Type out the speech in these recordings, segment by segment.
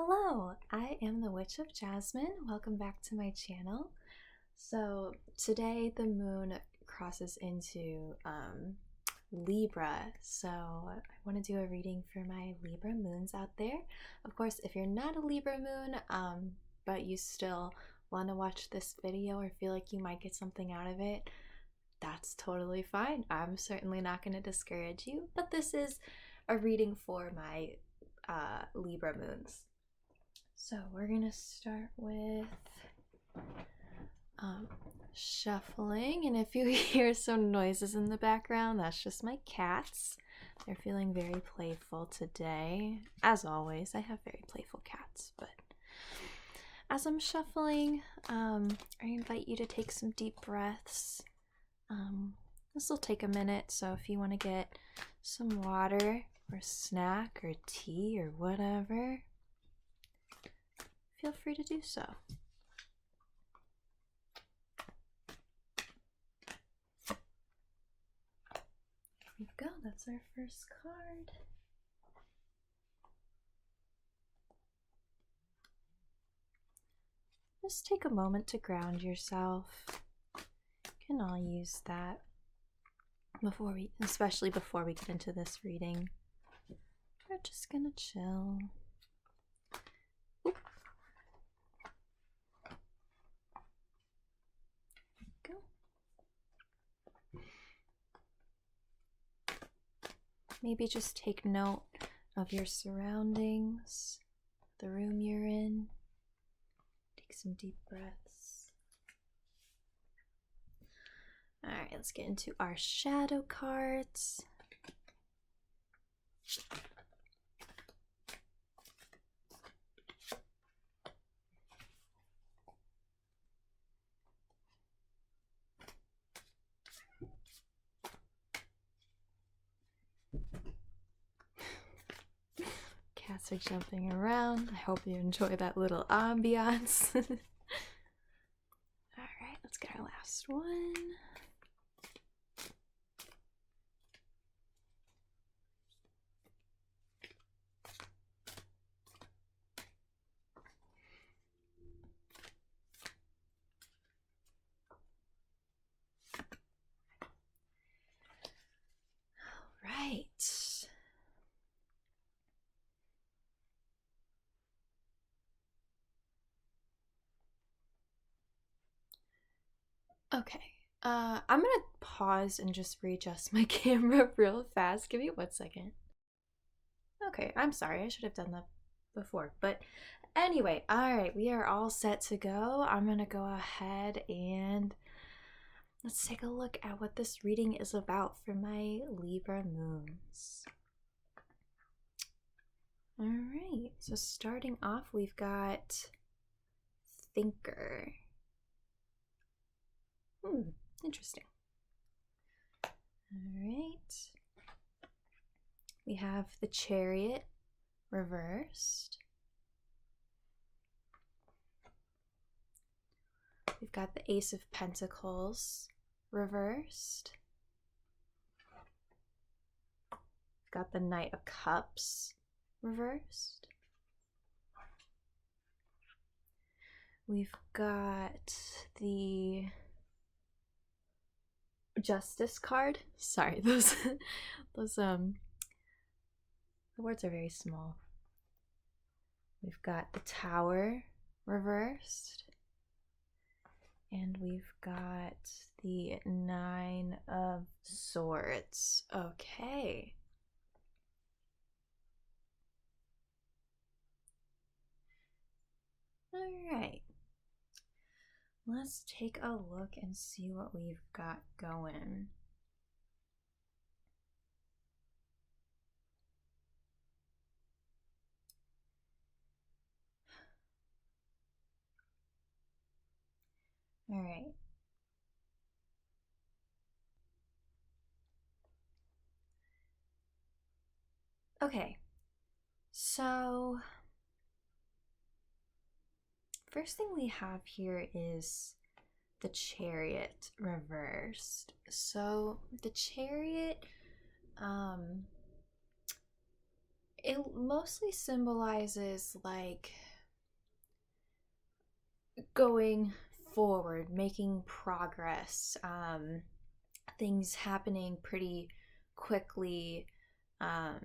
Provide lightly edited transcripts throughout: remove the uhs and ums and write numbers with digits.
Hello, I am the Witch of Jasmine. Welcome back to my channel. So today the moon crosses into Libra, so I want to do a reading for my Libra moons out there. Of course, if you're not a Libra moon, but you still want to watch this video or feel like you might get something out of it, that's totally fine. I'm certainly not going to discourage you, but this is a reading for my Libra moons. So we're gonna start with shuffling, and if you hear some noises in the background, that's just my cats. They're feeling very playful today. As always, I have very playful cats, but as I'm shuffling, I invite you to take some deep breaths. This will take a minute, so if you want to get some water or snack or tea or whatever, feel free to do so. Here we go, that's our first card. Just take a moment to ground yourself. You can all use that especially before we get into this reading. We're just gonna chill. Oop. Maybe just take note of your surroundings, the room you're in. Take some deep breaths. All right, let's get into our shadow cards. Cats are jumping around. I hope you enjoy that little ambiance. All right, let's get our last one. All right. Okay, I'm gonna pause and just readjust my camera real fast. Give me 1 second. Okay, I'm sorry, I should have done that before, but anyway, all right, we are all set to go. I'm gonna go ahead and let's take a look at what this reading is about for my Libra moons. All right, so starting off, we've got Thinker. Interesting. All right. We have the Chariot reversed. We've got the Ace of Pentacles reversed. We've got the Knight of Cups reversed. We've got the Justice card. Sorry, those the words are very small. We've got the Tower reversed. And we've got the Nine of Swords. Okay. All right. Let's take a look and see what we've got going. All right. Okay. So first thing we have here is the Chariot reversed. So the Chariot it mostly symbolizes like going forward, making progress, things happening pretty quickly, um,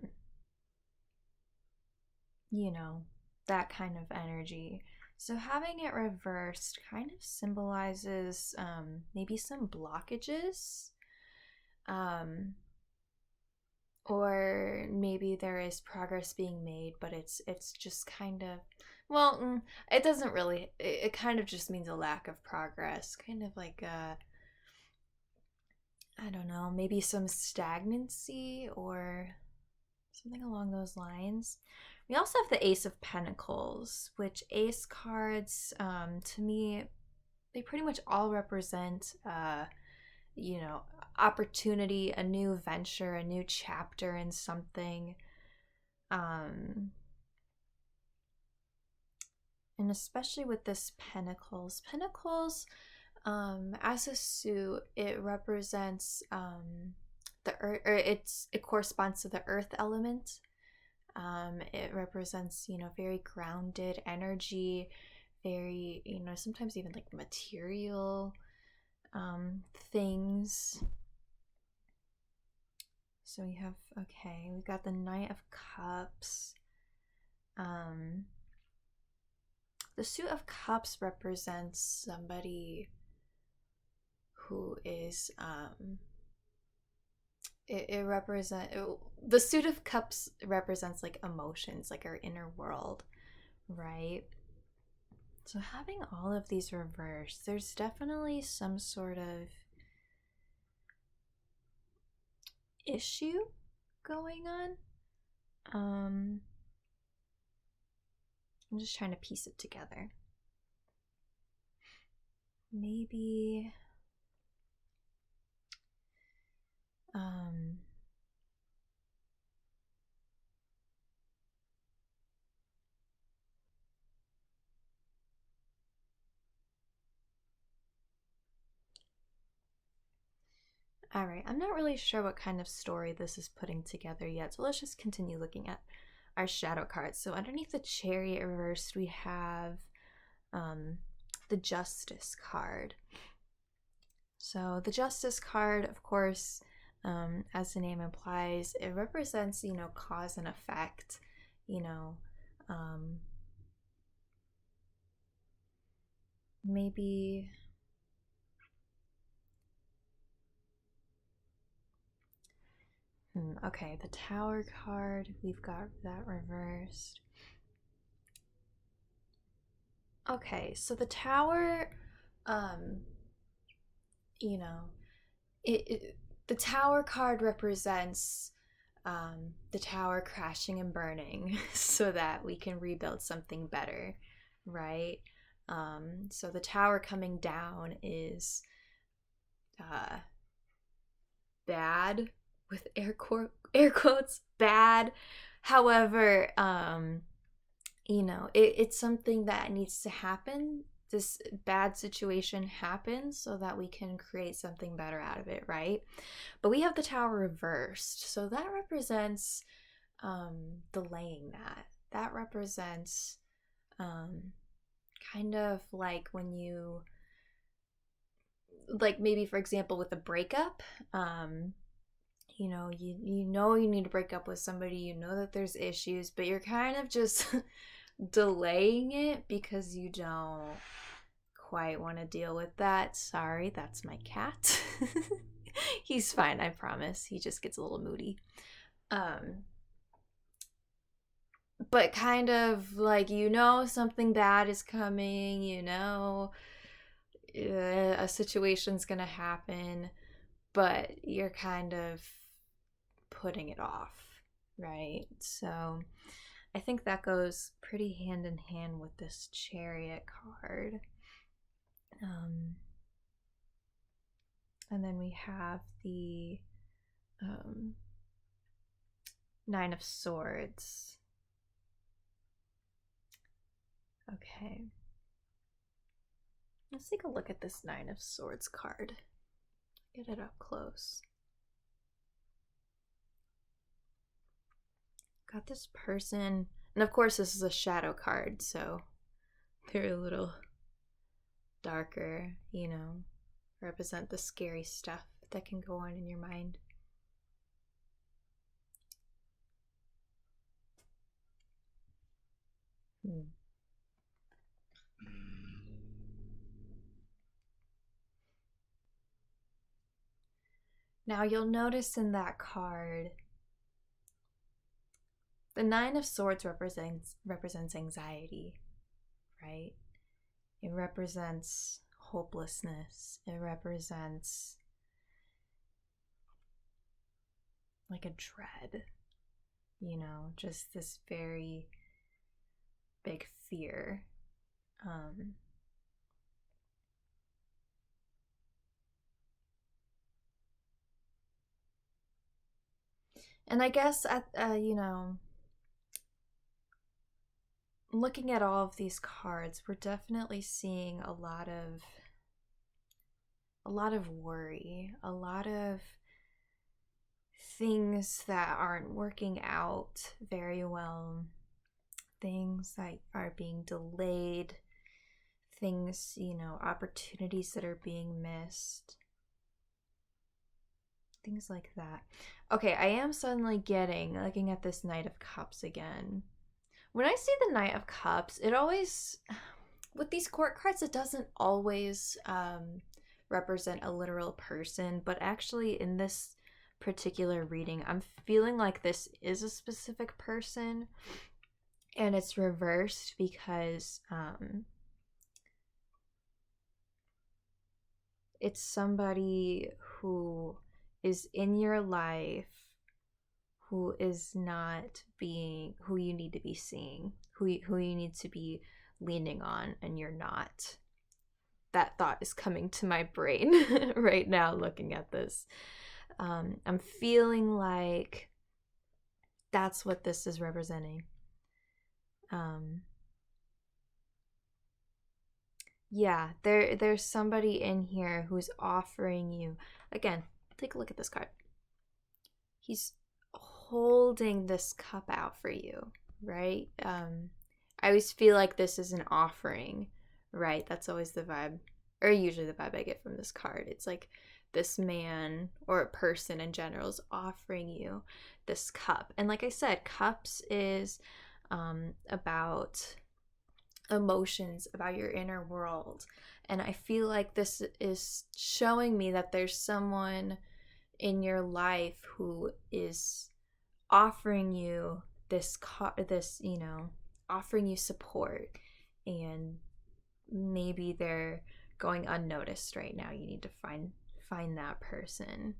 you know, that kind of energy. So having it reversed kind of symbolizes maybe some blockages, um, or maybe there is progress being made, but it's just kind of, well, it doesn't really. It kind of just means a lack of progress, kind of like I don't know, maybe some stagnancy or something along those lines. We also have the Ace of Pentacles, which ace cards, to me, they pretty much all represent, you know, opportunity, a new venture, a new chapter in something. Um, and especially with this Pentacles, as a suit, it represents the earth, or it corresponds to the earth element. It represents, you know, very grounded energy, very, you know, sometimes even like material things. So we have, okay, we've got the Knight of Cups. The Suit of Cups represents somebody who is, the Suit of Cups represents like emotions, like our inner world, right? So having all of these reversed, there's definitely some sort of issue going on. I'm just trying to piece it together. Maybe all right, I'm not really sure what kind of story this is putting together yet, so let's just continue looking at our shadow cards. So underneath the Chariot reversed, we have the Justice card. So the Justice card, of course, as the name implies, it represents, you know, cause and effect, you know, maybe okay, the Tower card, we've got that reversed. Okay, so the Tower, you know, the Tower card represents the tower crashing and burning so that we can rebuild something better, right? So the tower coming down is bad, with air quotes, bad. However, you know, it's something that needs to happen. This bad situation happens so that we can create something better out of it, right? But we have the tower reversed, so that represents delaying that. That represents kind of like when you, like maybe for example with a breakup, you know, you know you need to break up with somebody, you know that there's issues, but you're kind of just delaying it because you don't quite want to deal with that. Sorry, that's my cat. He's fine, I promise. He just gets a little moody. But kind of like, you know, something bad is coming, you know, a situation's gonna happen, but you're kind of putting it off, right? So I think that goes pretty hand in hand with this Chariot card. And then we have the Nine of Swords. Okay. Let's take a look at this Nine of Swords card. Get it up close. got this person, and of course this is a shadow card, so they're a little darker, you know, represent the scary stuff that can go on in your mind. Now you'll notice in that card, the Nine of Swords represents anxiety, right? It represents hopelessness. It represents like a dread, you know, just this very big fear. And I guess you know, looking at all of these cards, we're definitely seeing a lot of worry, a lot of things that aren't working out very well, things that are being delayed, things, you know, opportunities that are being missed, things like that. Okay, I am suddenly looking at this Knight of Cups again. When I see the Knight of Cups, it always, with these court cards, it doesn't always represent a literal person, but actually in this particular reading, I'm feeling like this is a specific person, and it's reversed because it's somebody who is in your life who is not being who you need to be seeing, who you need to be leaning on, and you're not. That thought is coming to my brain right now looking at this. I'm feeling like that's what this is representing. Yeah, there's somebody in here who's offering you. Again, take a look at this card. He's holding this cup out for you, right? I always feel like this is an offering, right? That's always the vibe, or usually the vibe I get from this card. It's like this man or a person in general is offering you this cup. And like I said, cups is about emotions, about your inner world. And I feel like this is showing me that there's someone in your life who is offering you this, you know, offering you support, and maybe they're going unnoticed right now. You need to find that person.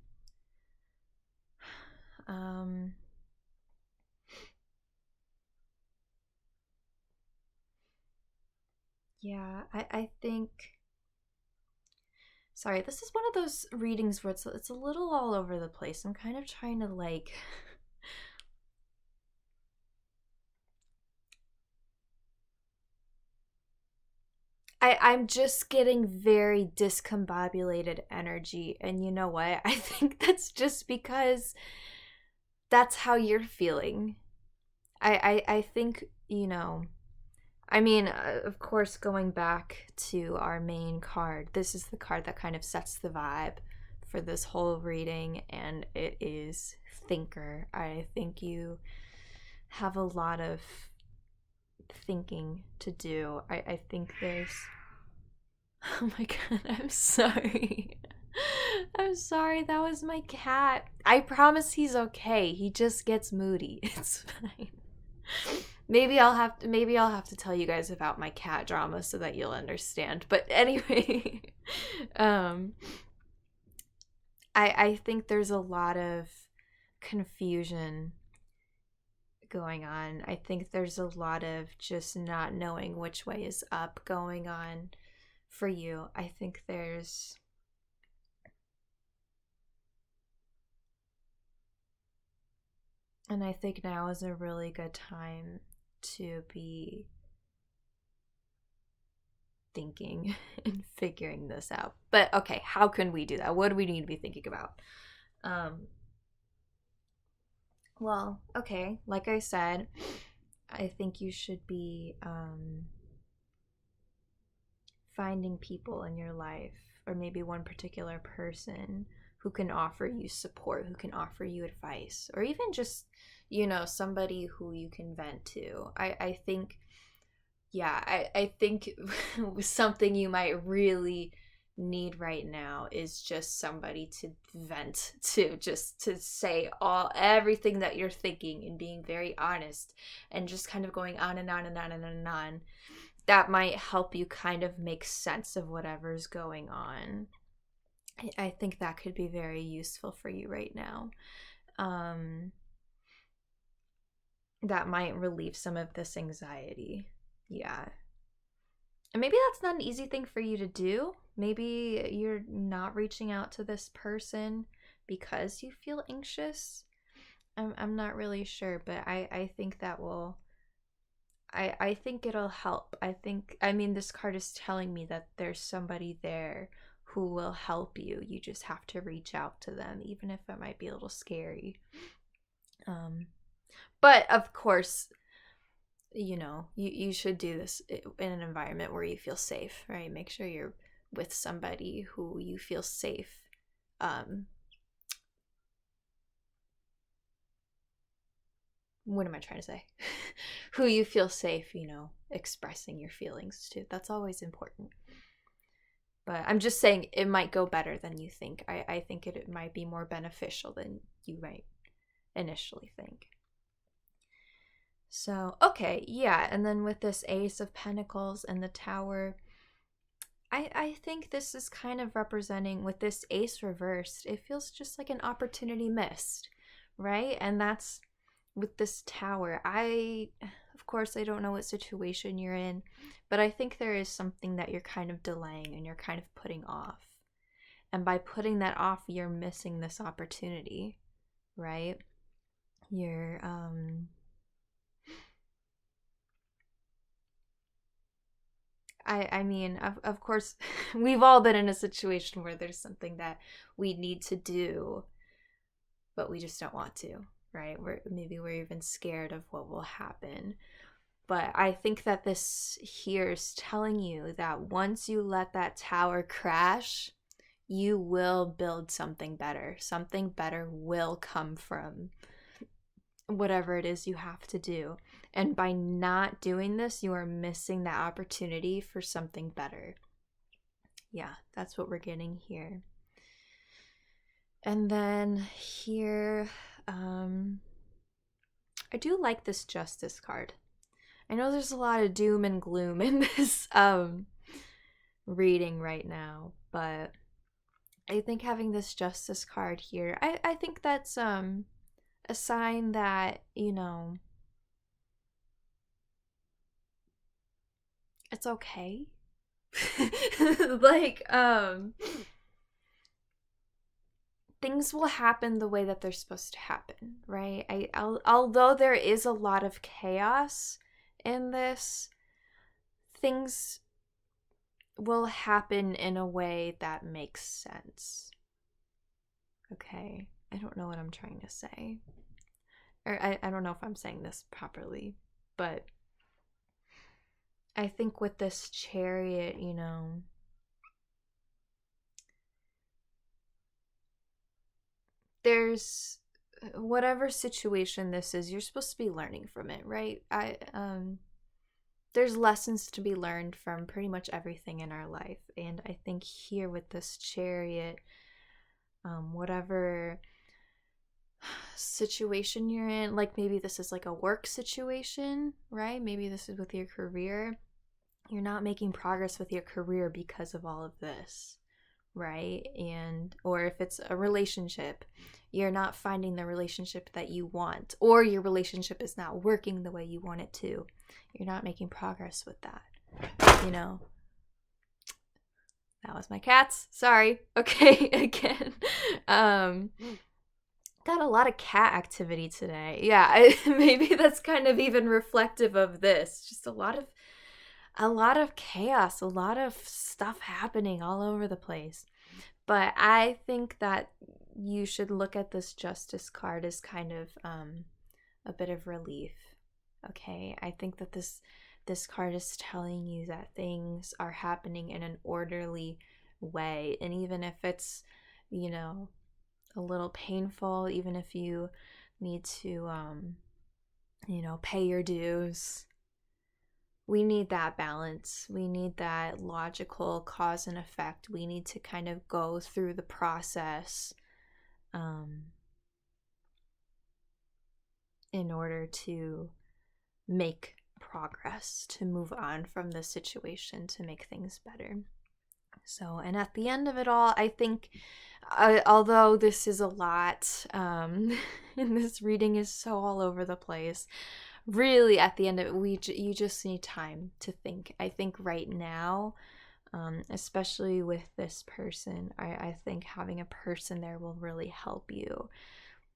Yeah, I think, sorry, this is one of those readings where it's a little all over the place. I'm kind of trying to like I'm just getting very discombobulated energy, and you know what? I think that's just because that's how you're feeling. I think, you know, I mean, of course, going back to our main card, this is the card that kind of sets the vibe for this whole reading, and it is Thinker. I think you have a lot of thinking to do. I think there's... Oh my god, I'm sorry. I'm sorry, that was my cat. I promise he's okay. He just gets moody. It's fine. Maybe I'll have to tell you guys about my cat drama so that you'll understand. But anyway, I think there's a lot of confusion going on. I think there's a lot of just not knowing which way is up going on for you. I think there's... And I think now is a really good time to be thinking and figuring this out. But okay, how can we do that? What do we need to be thinking about? Well, okay, like I said, I think you should be finding people in your life, or maybe one particular person who can offer you support, who can offer you advice, or even just, somebody who you can vent to. I think, yeah, I think something you might really need right now is just somebody to vent to, just to say everything that you're thinking and being very honest and just kind of going on and on and on and on and on. That might help you kind of make sense of whatever's going on. I think that could be very useful for you right now. That might relieve some of this anxiety. Yeah. And maybe that's not an easy thing for you to do. Maybe you're not reaching out to this person because you feel anxious. I'm not really sure, but I think that will I think it'll help. This card is telling me that there's somebody there who will help you. You just have to reach out to them, even if it might be a little scary. But of course, you should do this in an environment where you feel safe, right? Make sure you're with somebody who you feel safe. What am I trying to say? Who you feel safe, expressing your feelings to. That's always important. But I'm just saying it might go better than you think. I think it might be more beneficial than you might initially think. So, okay, yeah. And then with this Ace of Pentacles and the Tower, I think this is kind of representing, with this Ace reversed, it feels just like an opportunity missed, right? And that's with this Tower. Of course, I don't know what situation you're in, but I think there is something that you're kind of delaying and you're kind of putting off. And by putting that off, you're missing this opportunity, right? You're, of course, we've all been in a situation where there's something that we need to do, but we just don't want to, right? Maybe we're even scared of what will happen. But I think that this here is telling you that once you let that tower crash, you will build something better. Something better will come from whatever it is you have to do. And by not doing this, you are missing that opportunity for something better. Yeah, that's what we're getting here. And then here, I do like this Justice card. I know there's a lot of doom and gloom in this reading right now, but I think having this Justice card here, I think that's a sign that, it's okay. Like, things will happen the way that they're supposed to happen, right? Although there is a lot of chaos in this, things will happen in a way that makes sense. Okay, I don't know what I'm trying to say. Or I don't know if I'm saying this properly, but I think with this Chariot, there's whatever situation this is, you're supposed to be learning from it, right? There's lessons to be learned from pretty much everything in our life. And I think here with this Chariot, whatever situation you're in, like maybe this is like a work situation, right? Maybe this is with your career. You're not making progress with your career because of all of this, right? Or if it's a relationship, you're not finding the relationship that you want, or your relationship is not working the way you want it to. You're not making progress with that, That was my cats. Sorry. Okay, again. Got a lot of cat activity today. Yeah, maybe that's kind of even reflective of this. Just a lot of chaos, a lot of stuff happening all over the place. But I think that you should look at this Justice card as kind of a bit of relief. Okay, I think that this card is telling you that things are happening in an orderly way, and even if it's, you know, a little painful, even if you need to you know, pay your dues, we need that balance. We need that logical cause and effect. We need to kind of go through the process in order to make progress, to move on from the situation, to make things better. So, and at the end of it all, I think, although this is a lot, and this reading is so all over the place, really at the end of it, you just need time to think. I think right now, especially with this person, I think having a person there will really help you.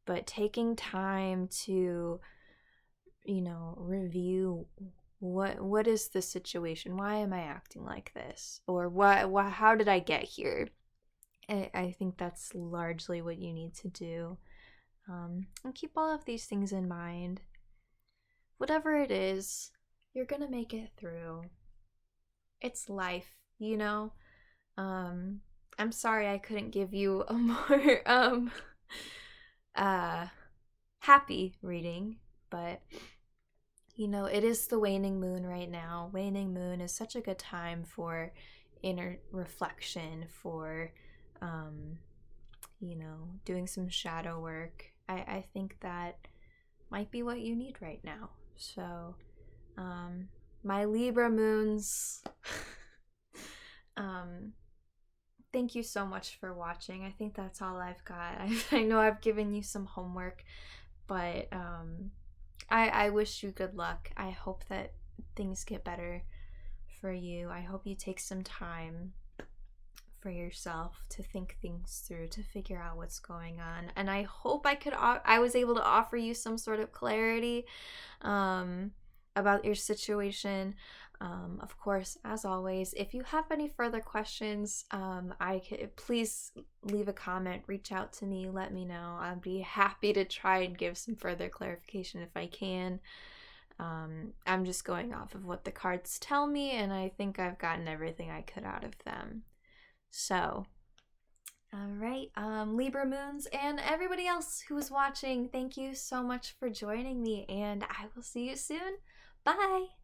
But taking time to, you know, review what is the situation? Why am I acting like this? Or how did I get here? I think that's largely what you need to do. And keep all of these things in mind. Whatever it is, you're gonna make it through. It's life, you know? I'm sorry I couldn't give you a more happy reading, but you know, it is the waning moon right now. Waning moon is such a good time for inner reflection, for you know, doing some shadow work. I think that might be what you need right now. So my Libra moons, thank you so much for watching. I think that's all I've got. I know I've given you some homework, but I wish you good luck. I hope that things get better for you. I hope you take some time for yourself to think things through, to figure out what's going on. And I hope I was able to offer you some sort of clarity about your situation. Of course, as always, if you have any further questions, please leave a comment, reach out to me, let me know. I'd be happy to try and give some further clarification if I can. I'm just going off of what the cards tell me, and I think I've gotten everything I could out of them. So, all right, Libra moons and everybody else who was watching, thank you so much for joining me, and I will see you soon. Bye!